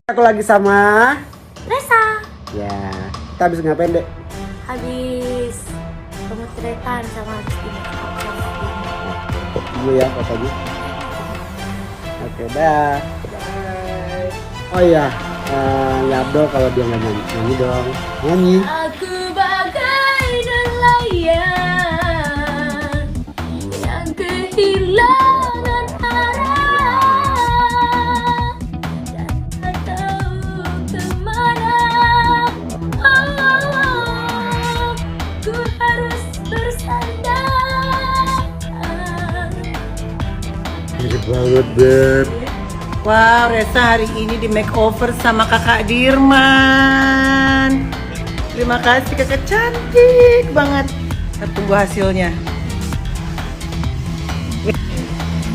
Aku lagi sama Resa. ya, kita habis ngapain dek? Habis pemotretan sama habis di make up sama Dulu ya fotonya. Oke dah. Bye. Oh iya, Abdul kalau dia nggak nyanyi dong, nyanyi. Aku bagai nelayan yang kehilangan arah dan tak tahu kemana. Ku harus bersandar. Mirip banget Beb. Wow, Resa hari ini di makeover sama kakak Dirman. Terima kasih kakak, cantik banget. Kita tunggu hasilnya.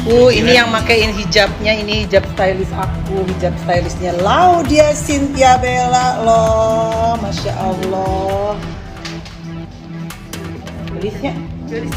Ini yang makain hijabnya, ini hijab stylist aku, hijab stylistnya Laudia Cynthia Bella loh, masya Allah. Tulisnya, tulis.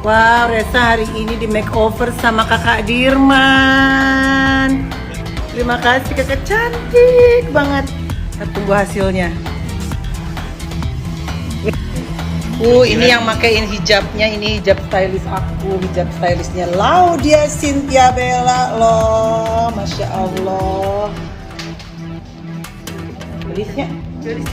Wow, Resa hari ini di makeover sama kakak Dirman. Terima kasih kakak, cantik banget. Kita tunggu hasilnya. Ini yang makain hijabnya, ini hijab stylist aku, hijab stylistnya Laudia Cynthia Bella loh, masya Allah. Tulisnya, tulis.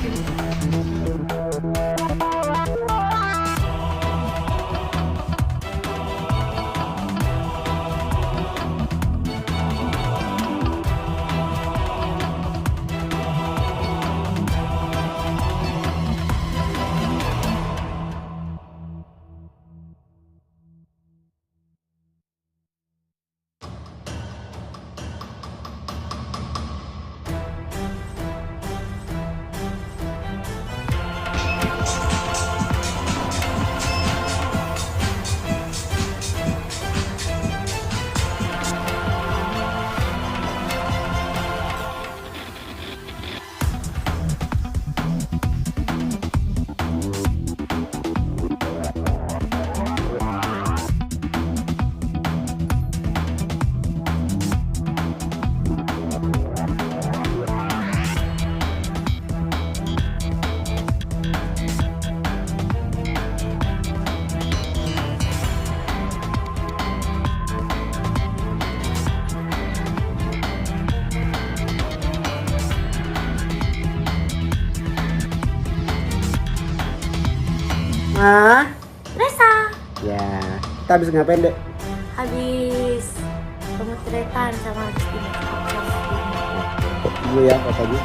Resa. Ya, kita habis ngapain dek? Habis pemotretan sama habis di make up sama Dulu ya fotonya.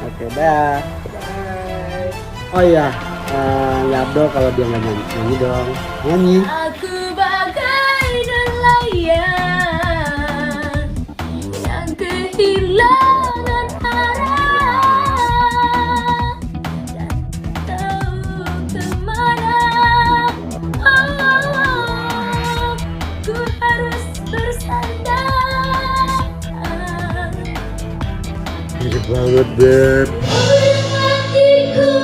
Oke dah. Bye. Oh iya, Abdul kalau dia nggak nyanyi dong, nyanyi. Aku bagai nelayan yang kehilangan arah dan tak tahu kemana. Ku harus bersandar. Mirip banget Beb. Hatiku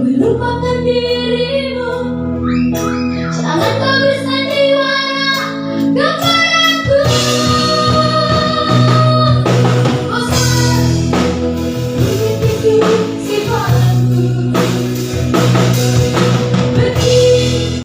melupakan diri.